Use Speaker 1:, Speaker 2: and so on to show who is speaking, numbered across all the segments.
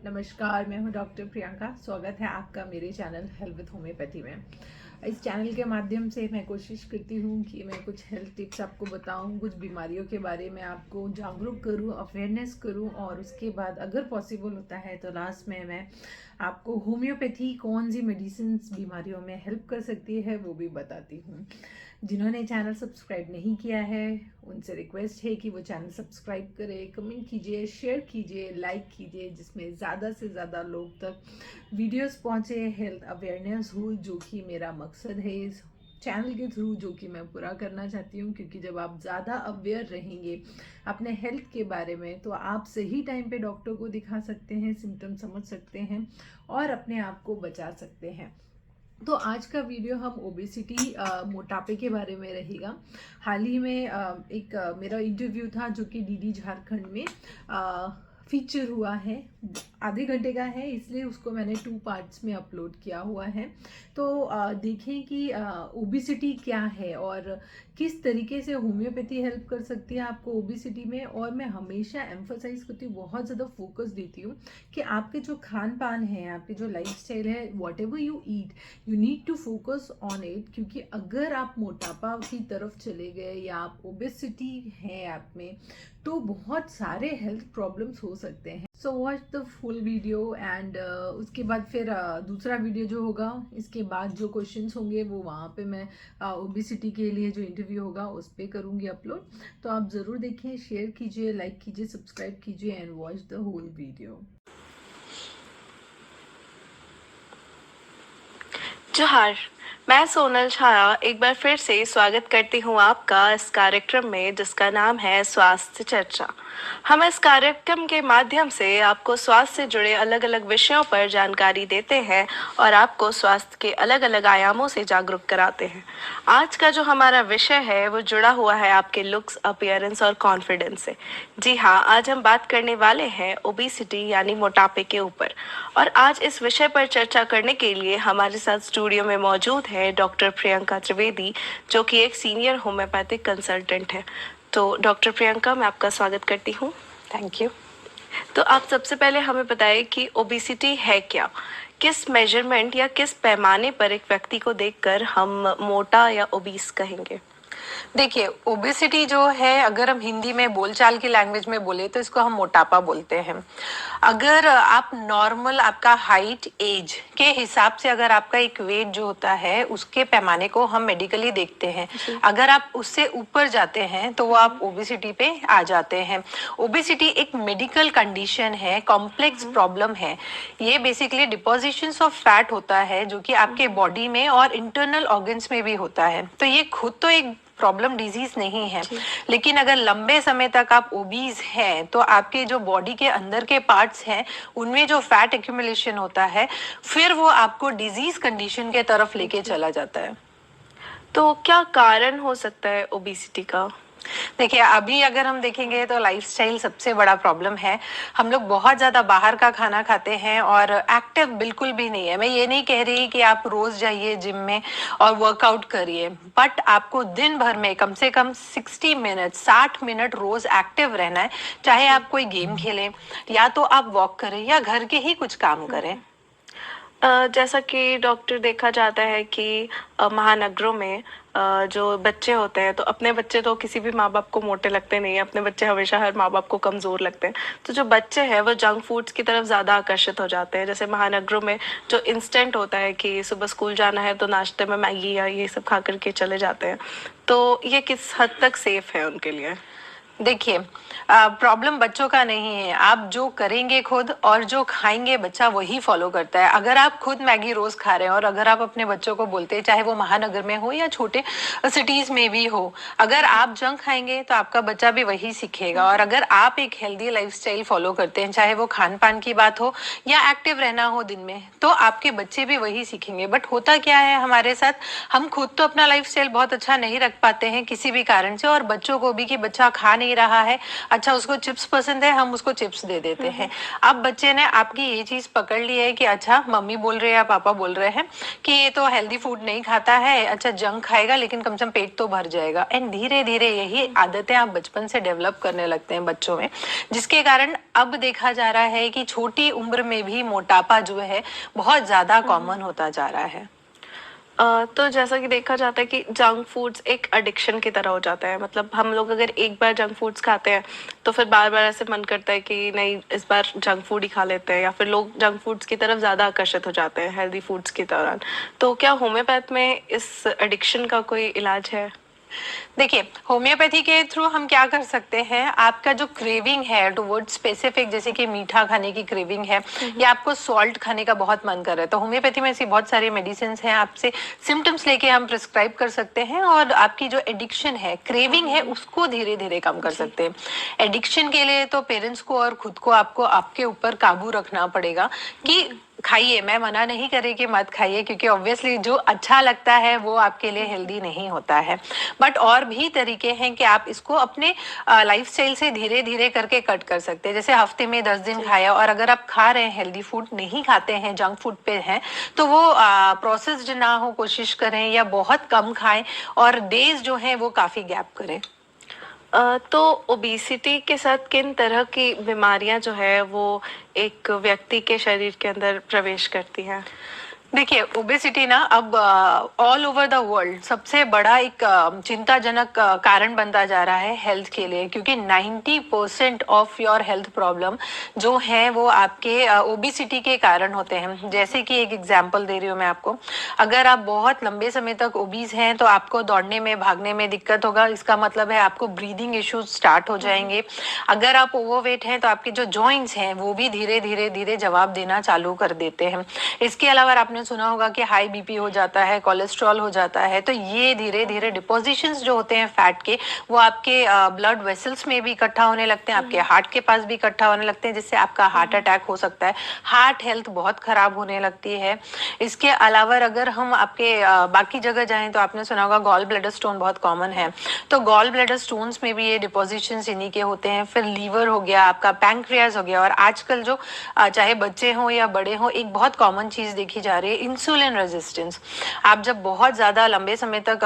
Speaker 1: नमस्कार, मैं हूं डॉक्टर प्रियंका। स्वागत है आपका मेरे चैनल हेल्थ विद होम्योपैथी में। इस चैनल के माध्यम से मैं कोशिश करती हूं कि मैं कुछ हेल्थ टिप्स आपको बताऊं, कुछ बीमारियों के बारे में आपको जागरूक करूं, अवेयरनेस करूं और उसके बाद अगर पॉसिबल होता है तो लास्ट में मैं आपको होम्योपैथी कौन सी मेडिसिन बीमारियों में हेल्प कर सकती है वो भी बताती हूँ। जिन्होंने चैनल सब्सक्राइब नहीं किया है उनसे रिक्वेस्ट है कि वो चैनल सब्सक्राइब करें, कमेंट कीजिए, शेयर कीजिए, लाइक कीजिए, जिसमें ज़्यादा से ज़्यादा लोग तक वीडियोस पहुँचे, हेल्थ अवेयरनेस हो, जो कि मेरा मकसद है इस चैनल के थ्रू, जो कि मैं पूरा करना चाहती हूँ। क्योंकि जब आप ज़्यादा अवेयर रहेंगे अपने हेल्थ के बारे में तो आप सही टाइम पे डॉक्टर को दिखा सकते हैं, सिम्टम समझ सकते हैं और अपने आप को बचा सकते हैं। तो आज का वीडियो हम ओबेसिटी मोटापे के बारे में रहेगा। हाल ही में एक मेरा इंटरव्यू था जो कि डीडी झारखंड में फीचर हुआ है, आधे घंटे का है, इसलिए उसको मैंने 2 पार्ट्स में अपलोड किया हुआ है। तो देखें कि ओबेसिटी क्या है और किस तरीके से होम्योपैथी हेल्प कर सकती है आपको ओबेसिटी में। और मैं हमेशा एम्फोसाइज करती हूँ, बहुत ज़्यादा फोकस देती हूँ कि आपके जो खान पान है, आपके जो लाइफस्टाइल है, whatever you eat, you need to focus on it. क्योंकि अगर आप मोटापा की तरफ चले गए या आप ओबेसिटी है आप में, तो बहुत सारे हेल्थ प्रॉब्लम्स हो सकते हैं। So watch the full video and उसके बाद फिर दूसरा वीडियो जो होगा, इसके बाद जो क्वेश्चंस होंगे वो वहाँ पे मैं ओबेसिटी के लिए जो इंटरव्यू होगा उस पर करूँगी अपलोड। तो आप ज़रूर देखें, शेयर कीजिए, लाइक कीजिए, सब्सक्राइब कीजिए and watch the whole video.
Speaker 2: जोहार, मैं सोनल छाया एक बार फिर से स्वागत करती हूँ आपका इस कार्यक्रम में जिसका नाम है स्वास्थ्य चर्चा। हम इस कार्यक्रम के माध्यम से आपको स्वास्थ्य से जुड़े अलग अलग विषयों पर जानकारी देते हैं और आपको स्वास्थ्य के अलग अलग आयामों से जागरूक कराते हैं। आज का जो हमारा विषय है वो जुड़ा हुआ है आपके लुक्स, अपीयरेंस और कॉन्फिडेंस से। जी हाँ, आज हम बात करने वाले हैं ओबेसिटी यानी मोटापे के ऊपर। और आज इस विषय पर चर्चा करने के लिए हमारे साथ स्टूडियो में मौजूद है डॉक्टर प्रियंका त्रिवेदी, जो कि एक सीनियर होम्योपैथिक कंसल्टेंट है। तो डॉक्टर प्रियंका, मैं आपका स्वागत करती हूँ।
Speaker 3: Thank you.
Speaker 2: तो आप सबसे पहले हमें बताएं कि ओबेसिटी है क्या, किस मेजरमेंट या किस पैमाने पर एक व्यक्ति को देखकर हम मोटा या ओबीस कहेंगे?
Speaker 3: देखिए, ओबेसिटी जो है, अगर हम हिंदी में बोलचाल की लैंग्वेज में बोले तो इसको हम मोटापा बोलते हैं। अगर आप नॉर्मल, आपका हाइट, एज के हिसाब से अगर आपका एक वेट जो होता है उसके पैमाने को हम मेडिकली देखते हैं। अगर आप उससे ऊपर जाते हैं तो वो आप ओबेसिटी पे आ जाते हैं। ओबेसिटी एक मेडिकल कंडीशन है, कॉम्प्लेक्स प्रॉब्लम है। ये बेसिकली डिपोजिशंस ऑफ फैट होता है जो कि आपके बॉडी में और इंटरनल ऑर्गन्स में भी होता है। तो ये खुद तो एक प्रॉब्लम, डिजीज नहीं है, लेकिन अगर लंबे समय तक आप ओबीज हैं तो आपके जो बॉडी के अंदर के पार्ट्स हैं उनमें जो फैट एक्यूमुलेशन होता है फिर वो आपको डिजीज कंडीशन के तरफ लेके चला जाता है।
Speaker 2: तो क्या कारण हो सकता है ओबेसिटी का?
Speaker 3: देखिए, अभी अगर हम देखेंगे तो लाइफस्टाइल सबसे बड़ा प्रॉब्लम है। हम लोग बहुत ज़्यादा बाहर का खाना खाते हैं और एक्टिव बिल्कुल भी नहीं है। मैं ये नहीं कह रही कि आप रोज़ जाइए जिम में और वर्कआउट करिए, बट आपको दिन भर में कम से कम 60 मिनट रोज़ एक्टिव रहना है। चाहे आप कोई गेम खेलें या तो आप वॉक करें या घर के ही कुछ काम करें।
Speaker 2: जैसा कि डॉक्टर, देखा जाता है कि महानगरों में जो बच्चे होते हैं, तो अपने बच्चे तो किसी भी माँ बाप को मोटे लगते नहीं है, अपने बच्चे हमेशा हर माँ बाप को कमज़ोर लगते हैं। तो जो बच्चे हैं वो जंक फूड्स की तरफ ज़्यादा आकर्षित हो जाते हैं। जैसे महानगरों में जो इंस्टेंट होता है कि सुबह स्कूल जाना है तो नाश्ते में मैगी या ये सब खा करके चले जाते हैं। तो ये किस हद तक सेफ है उनके लिए?
Speaker 3: देखिए, प्रॉब्लम बच्चों का नहीं है। आप जो करेंगे खुद और जो खाएंगे बच्चा वही फॉलो करता है। अगर आप खुद मैगी रोज खा रहे हैं और अगर आप अपने बच्चों को बोलते हैं, चाहे वो महानगर में हो या छोटे सिटीज में भी हो, अगर आप जंक खाएंगे तो आपका बच्चा भी वही सीखेगा। और अगर आप एक हेल्दी लाइफस्टाइल फॉलो करते हैं, चाहे वो खान पान की बात हो या एक्टिव रहना हो दिन में, तो आपके बच्चे भी वही सीखेंगे। बट होता क्या है हमारे साथ, हम खुद तो अपना लाइफस्टाइल बहुत अच्छा नहीं रख पाते हैं किसी भी कारण से, और बच्चों को भी कि बच्चा खा नहीं रहा है, अच्छा उसको चिप्स पसंद है, हम उसको चिप्स दे देते हैं। अब बच्चे ने आपकी ये चीज पकड़ ली है कि अच्छा मम्मी बोल रहे हैं या पापा बोल रहे हैं कि ये तो हेल्दी फूड नहीं खाता है, अच्छा जंक खाएगा लेकिन कम से कम पेट तो भर जाएगा। एंड धीरे धीरे यही आदतें आप बचपन से डेवलप करने लगते हैं बच्चों में, जिसके कारण अब देखा जा रहा है कि छोटी उम्र में भी मोटापा जो है बहुत ज्यादा कॉमन होता जा रहा है।
Speaker 2: तो जैसा कि देखा जाता है कि जंक फूड्स एक एडिक्शन की तरह हो जाता है। मतलब हम लोग अगर एक बार जंक फूड्स खाते हैं तो फिर बार बार ऐसे मन करता है कि नहीं इस बार जंक फूड ही खा लेते हैं, या फिर लोग जंक फूड्स की तरफ ज़्यादा आकर्षित हो जाते हैं हेल्दी फूड्स की दौरान। तो क्या होम्योपैथ में इस एडिक्शन का कोई इलाज है?
Speaker 3: देखिए, होम्योपैथी के थ्रू हम क्या कर सकते हैं, आपका जो क्रेविंग है टुवर्ड स्पेसिफिक, जैसे कि मीठा खाने की क्रेविंग है या आपको सॉल्ट खाने का बहुत मन कर रहा है, तो होम्योपैथी में ऐसी बहुत सारी मेडिसिन हैं, आपसे सिम्टम्स लेके हम प्रिस्क्राइब कर सकते हैं और आपकी जो एडिक्शन है, क्रेविंग है, उसको धीरे धीरे कम कर सकते हैं। एडिक्शन के लिए तो पेरेंट्स को और खुद को आपको आपके ऊपर काबू रखना पड़ेगा कि खाइए, मैं मना नहीं करे कि मत खाइए, क्योंकि ऑब्वियसली जो अच्छा लगता है वो आपके लिए हेल्दी नहीं होता है। बट और भी तरीके हैं कि आप इसको अपने लाइफस्टाइल से धीरे धीरे करके कट कर सकते हैं। जैसे हफ्ते में 10 दिन खाया, और अगर आप खा रहे हैं हेल्दी फूड, नहीं खाते हैं जंक फूड पे हैं, तो वो प्रोसेस्ड ना हो, कोशिश करें, या बहुत कम खाएं और डेज जो है वो काफी गैप करें।
Speaker 2: तो ओबेसिटी के साथ किन तरह की बीमारियां जो है वो एक व्यक्ति के शरीर के अंदर प्रवेश करती हैं?
Speaker 3: देखिए, ओबेसिटी ना अब ऑल ओवर द वर्ल्ड सबसे बड़ा एक चिंताजनक कारण बनता जा रहा है हेल्थ के लिए, क्योंकि 90% ऑफ योर हेल्थ प्रॉब्लम जो है वो आपके ओबेसिटी के कारण होते हैं। जैसे कि एक एग्जांपल दे रही हूँ मैं आपको, अगर आप बहुत लंबे समय तक ओबीज हैं तो आपको दौड़ने में, भागने में दिक्कत होगा, इसका मतलब है आपको ब्रीदिंग इश्यूज स्टार्ट हो जाएंगे। अगर आप ओवरवेट हैं तो आपके जो जॉइंट्स हैं वो भी धीरे धीरे धीरे जवाब देना चालू कर देते हैं। इसके अलावा आपने सुना होगा कि हाई बीपी हो जाता है, कोलेस्ट्रॉल हो जाता है, तो ये धीरे धीरे डिपोजिशंस जो होते हैं फैट के, वो आपके ब्लड वेसल्स में भी इकट्ठा होने लगते हैं, आपके हार्ट के पास भी इकट्ठा होने लगते हैं, जिससे आपका हार्ट अटैक हो सकता है, हार्ट हेल्थ बहुत खराब होने लगती है। इसके अलावा अगर हम आपके बाकी जगह जाएं तो आपने सुना होगा गॉल ब्लैडर स्टोन बहुत कॉमन है, तो गॉल ब्लैडर स्टोन्स में भी ये डिपोजिशंस इन्हीं के होते हैं। फिर लीवर हो गया, आपका पैंक्रियाज हो गया, और आजकल जो चाहे बच्चे हों या बड़े हों, एक बहुत कॉमन चीज देखी जा रही है इंसुलिन रेजिस्टेंस। आप जब बहुत ज्यादा लंबे समय तक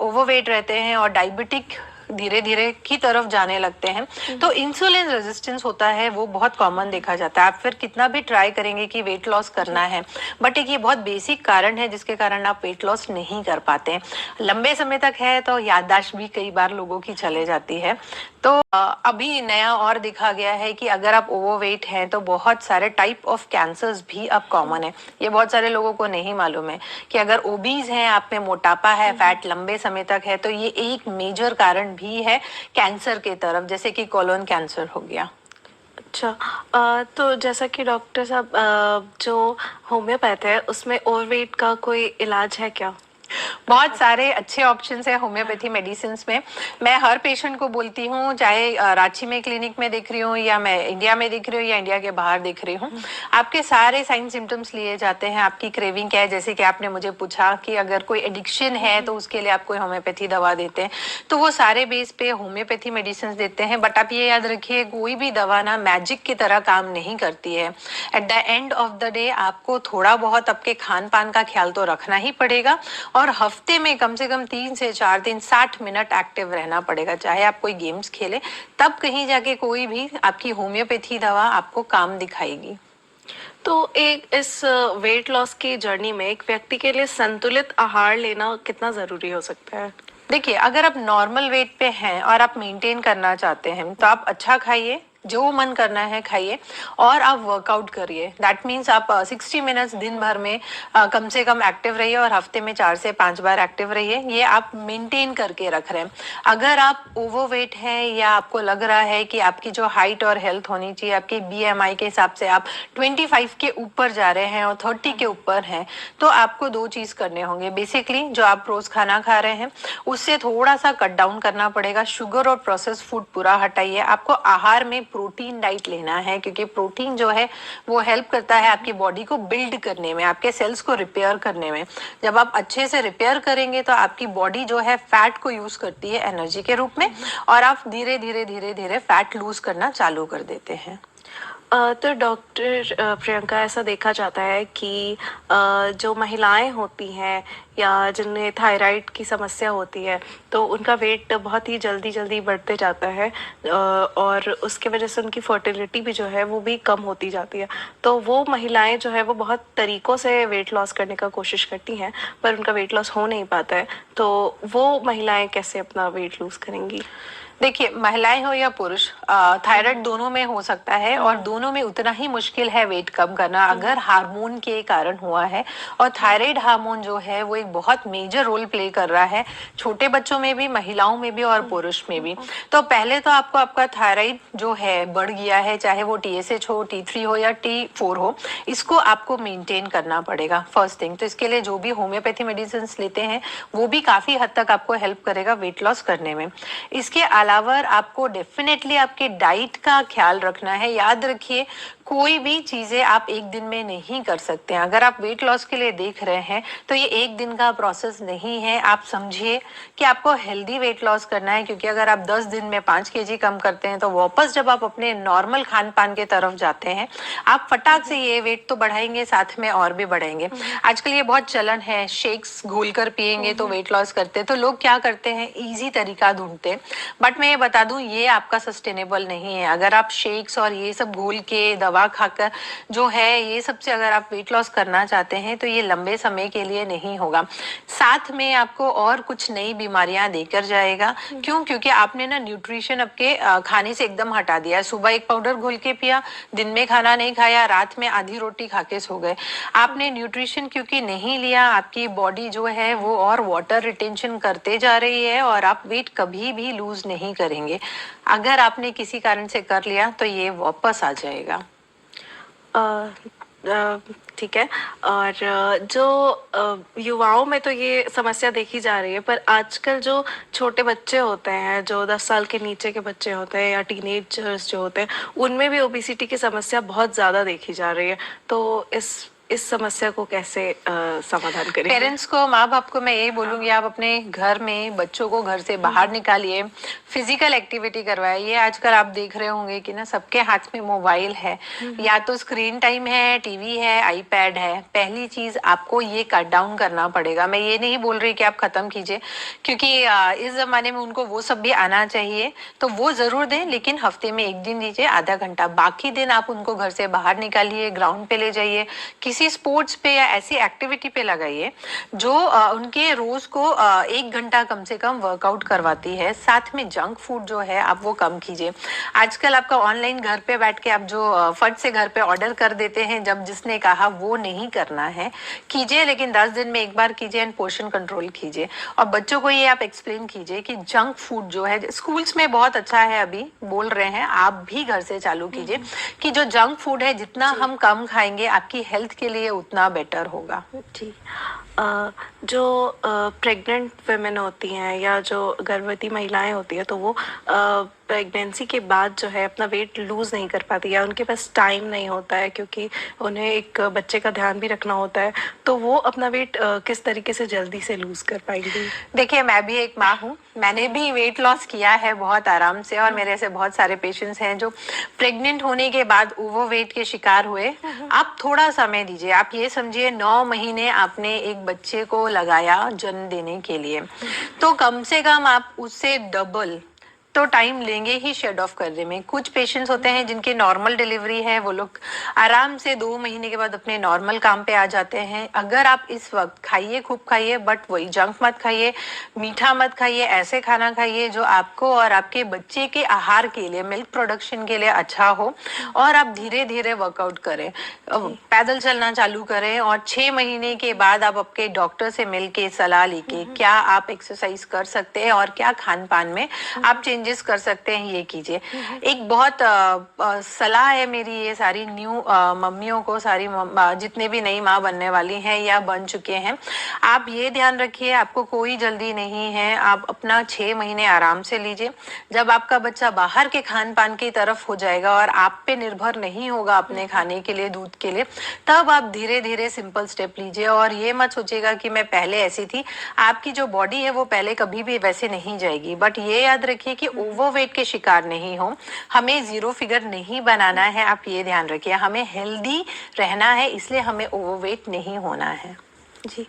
Speaker 3: ओवरवेट रहते हैं और डायबिटिक धीरे धीरे की तरफ जाने लगते हैं, तो इंसुलिन रेजिस्टेंस होता है, वो बहुत कॉमन देखा जाता है। आप फिर कितना भी ट्राई करेंगे कि वेट लॉस करना है, बट एक ये बहुत बेसिक कारण है जिसके कारण आप वेट लॉस नहीं कर पाते हैं। लंबे समय तक है तो याददाश्त भी कई बार लोगों की चले जाती है। तो अभी नया और देखा गया है कि अगर आप ओवरवेट हैं तो बहुत सारे टाइप ऑफ कैंसर्स भी अब कॉमन है। ये बहुत सारे लोगों को नहीं मालूम है कि अगर ओबीज हैं, आप में मोटापा है, फैट लंबे समय तक है, तो ये एक मेजर कारण भी है कैंसर के तरफ, जैसे कि कोलोन कैंसर हो गया।
Speaker 2: अच्छा, तो जैसा कि डॉक्टर साहब, जो होम्योपैथ है उसमें ओवरवेट का कोई इलाज है क्या?
Speaker 3: बहुत सारे अच्छे ऑप्शंस है होम्योपैथी मेडिसिन में। मैं हर पेशेंट को बोलती हूँ, चाहे रांची में क्लिनिक में देख रही हूँ या मैं इंडिया में देख रही हूँ या इंडिया के बाहर देख रही हूँ, आपके सारे साइन सिम्टम्स लिए जाते हैं। आपकी क्रेविंग क्या है, जैसे कि आपने मुझे पूछा कि अगर कोई एडिक्शन है तो उसके लिए आप कोई होम्योपैथी दवा देते हैं, तो वो सारे बेस पे होम्योपैथी मेडिसिन देते हैं। बट आप ये याद रखिए, कोई भी दवा ना मैजिक की तरह काम नहीं करती है। At the end of the day आपको थोड़ा बहुत आपके खान पान का ख्याल तो रखना ही पड़ेगा, और हफ्ते में कम से कम 3 से 4 दिन 60 मिनट एक्टिव रहना पड़ेगा। चाहे आप कोई गेम्स खेलें, तब कहीं जाके कोई भी आपकी होम्योपैथी दवा आपको काम दिखाएगी।
Speaker 2: तो एक इस वेट लॉस की जर्नी में एक व्यक्ति के लिए संतुलित आहार लेना कितना जरूरी हो सकता है?
Speaker 3: देखिए, अगर आप नॉर्मल वेट पे हैं और आप मेंटेन करना चाहते हैं, तो आप अच्छा खाइए, जो मन करना है खाइए, और आप वर्कआउट करिए। दैट मीन्स आप 60 मिनट्स दिन भर में कम से कम एक्टिव रहिए, और हफ्ते में 4 से 5 बार एक्टिव रहिए। ये आप मेंटेन करके रख रहे हैं। अगर आप ओवरवेट हैं या आपको लग रहा है कि आपकी जो हाइट और हेल्थ होनी चाहिए, आपकी BMI के हिसाब से आप 25 के ऊपर जा रहे हैं और 30 के ऊपर हैं, तो आपको 2 चीज करने होंगे। बेसिकली जो आप रोज खाना खा रहे हैं उससे थोड़ा सा कट डाउन करना पड़ेगा। शुगर और प्रोसेस फूड पूरा हटाइए। आपको आहार में प्रोटीन डाइट लेना है, क्योंकि प्रोटीन जो है वो हेल्प करता है आपकी बॉडी को बिल्ड करने में, आपके सेल्स को रिपेयर करने में। जब आप अच्छे से रिपेयर करेंगे तो आपकी बॉडी जो है फैट को यूज करती है एनर्जी के रूप में, और आप धीरे धीरे धीरे धीरे फैट लूज करना चालू कर देते हैं।
Speaker 2: तो डॉक्टर प्रियंका, ऐसा देखा जाता है कि जो महिलाएं होती हैं या जिनमें थायराइड की समस्या होती है तो उनका वेट बहुत ही जल्दी जल्दी बढ़ते जाता है, और उसके वजह से उनकी फर्टिलिटी भी जो है वो भी कम होती जाती है। तो वो महिलाएं जो है वो बहुत तरीक़ों से वेट लॉस करने का कोशिश करती हैं पर उनका वेट लॉस हो नहीं पाता है, तो वो महिलाएं कैसे अपना वेट लूज़ करेंगी?
Speaker 3: देखिए, महिलाएं हो या पुरुष, थायराइड दोनों में हो सकता है, और दोनों में उतना ही मुश्किल है वेट कम करना अगर हार्मोन के कारण हुआ है। और थायराइड हार्मोन जो है वो एक बहुत मेजर रोल प्ले कर रहा है छोटे बच्चों में भी, महिलाओं में भी और पुरुष में भी। तो पहले तो आपको आपका थायराइड जो है बढ़ गया है, चाहे वो TSH हो, T3 हो या T4 हो, इसको आपको मेंटेन करना पड़ेगा फर्स्ट थिंग। तो इसके लिए जो भी होम्योपैथी मेडिसिन लेते हैं वो भी काफी हद तक आपको हेल्प करेगा वेट लॉस करने में। इसके अलावा आपको डेफिनेटली आपके डाइट का ख्याल रखना है। याद रखिए, कोई भी चीजें आप एक दिन में नहीं कर सकते हैं। अगर आप वेट लॉस के लिए देख रहे हैं तो ये एक दिन का प्रोसेस नहीं है। आप समझिए कि आपको हेल्दी वेट लॉस करना है, क्योंकि अगर आप 10 दिन में 5 kg कम करते हैं तो वापस जब आप अपने नॉर्मल खान पान के तरफ जाते हैं आप फटाक से ये वेट तो बढ़ाएंगे, साथ में और भी बढ़ाएंगे। आजकल ये बहुत चलन है, शेक्स घोल कर पियेंगे तो वेट लॉस करते हैं। तो लोग क्या करते हैं, इजी तरीका ढूंढते हैं, बट मैं ये बता दूं ये आपका सस्टेनेबल नहीं है। अगर आप शेक्स और ये सब घोल के दवा खाकर जो है ये सबसे अगर आप वेट लॉस करना चाहते हैं तो ये लंबे समय के लिए नहीं होगा, साथ में आपको और कुछ नई बीमारियां देकर जाएगा। क्यों? क्योंकि आपने ना न्यूट्रिशन आपके खाने से एकदम हटा दिया है। सुबह एक पाउडर घोल के पिया, दिन में खाना नहीं खाया, रात में आधी रोटी खा के सो गए। आपने न्यूट्रिशन क्योंकि नहीं लिया, आपकी बॉडी जो है वो और वाटर रिटेंशन करते जा रही है और आप वेट कभी भी लूज नहीं करेंगे। अगर आपने किसी कारण से कर लिया तो ये वापस आ जाएगा।
Speaker 2: ठीक है। और जो युवाओं में तो ये समस्या देखी जा रही है, पर आजकल जो छोटे बच्चे होते हैं, जो 10 साल के नीचे के बच्चे होते हैं या टीनेजर्स जो होते हैं, उनमें भी ओबेसिटी की समस्या बहुत ज़्यादा देखी जा रही है। तो इस समस्या को कैसे समाधान करें?
Speaker 3: पेरेंट्स को, माँ बाप को मैं यही बोलूंगी, आप अपने घर में बच्चों को घर से बाहर निकालिए, फिजिकल एक्टिविटी करवाइए। आजकल आप देख रहे होंगे कि ना सबके हाथ में मोबाइल है, या तो स्क्रीन टाइम है, टीवी है, आईपैड है। पहली चीज आपको ये कट डाउन करना पड़ेगा। मैं ये नहीं बोल रही कि आप खत्म कीजिए, क्योंकि इस जमाने में उनको वो सब भी आना चाहिए, तो वो जरूर दें, लेकिन हफ्ते में 1 दिन दीजिए, आधा घंटा। बाकी दिन आप उनको घर से बाहर निकालिए, ग्राउंड पे ले जाइए, किसी स्पोर्ट्स पे या ऐसी एक्टिविटी पे लगाइए जो उनके रोज को 1 घंटा कम से कम वर्कआउट करवाती है। साथ में जंक फूड जो है आप वो कम कीजिए। आजकल आपका ऑनलाइन घर पे बैठ के आप जो फट से घर पे ऑर्डर कर देते हैं, जब जिसने कहा वो नहीं करना है, कीजिए, लेकिन 10 दिन में एक बार कीजिए एंड पोर्शन कंट्रोल कीजिए। और बच्चों को ये आप एक्सप्लेन कीजिए कि जंक फूड जो है स्कूल्स में बहुत अच्छा है, अभी बोल रहे हैं, आप भी घर से चालू कीजिए कि जो जंक फूड है जितना हम कम खाएंगे आपकी हेल्थ के लिए उतना बेटर होगा।
Speaker 2: जी। जो प्रेग्नेंट वुमेन होती हैं या जो गर्भवती महिलाएं होती हैं, तो वो प्रेगनेंसी के बाद जो है अपना वेट लूज़ नहीं कर पाती, या उनके पास टाइम नहीं होता है क्योंकि उन्हें एक बच्चे का ध्यान भी रखना होता है, तो वो अपना वेट किस तरीके से जल्दी से लूज़ कर पाएंगी?
Speaker 3: देखिए, मैं भी एक माँ हूँ, मैंने भी वेट लॉस किया है बहुत आराम से, और मेरे ऐसे बहुत सारे पेशेंट्स हैं जो प्रेग्नेंट होने के बाद ओवरवेट के शिकार हुए। आप थोड़ा समय दीजिए, आप ये समझिए 9 महीने आपने एक बच्चे को लगाया जन्म देने के लिए, तो कम से कम आप उससे डबल तो टाइम लेंगे ही शेड ऑफ करने में। कुछ पेशेंट्स होते हैं जिनकी नॉर्मल डिलीवरी है, वो लोग आराम से 2 महीने के बाद अपने नॉर्मल काम पे आ जाते हैं। अगर आप इस वक्त खाइए, खूब खाइए, बट वही जंक मत खाइए, मीठा मत खाइए, ऐसे खाना खाइए जो आपको और आपके बच्चे के आहार के लिए, मिल्क प्रोडक्शन के लिए अच्छा हो, और आप धीरे धीरे वर्कआउट करें, पैदल चलना चालू करें, और 6 महीने के बाद आप आपके डॉक्टर से मिल के सलाह लेके क्या आप एक्सरसाइज कर सकते हैं और क्या खान पान में आप चेंज चेंजेस कर सकते हैं ये कीजिए। एक बहुत सलाह है मेरी ये सारी न्यू मम्मियों को, सारी जितने भी नई माँ बनने वाली हैं या बन चुके हैं, आप ये ध्यान रखिए आपको कोई जल्दी नहीं है। आप अपना 6 महीने आराम से लीजिए। जब आपका बच्चा बाहर के खान पान की तरफ हो जाएगा और आप पे निर्भर नहीं होगा अपने खाने के लिए, दूध के लिए, तब आप धीरे धीरे सिंपल स्टेप लीजिए। और ये मत सोचिएगा कि मैं पहले ऐसी थी। आपकी जो बॉडी है वो पहले कभी भी वैसे नहीं जाएगी, बट ये याद रखिए कि ओवरवेट के शिकार नहीं हो। हमें 0 फिगर नहीं बनाना है, आप ये ध्यान रखिए। हमें हेल्दी रहना है, इसलिए हमें ओवरवेट नहीं होना है। जी।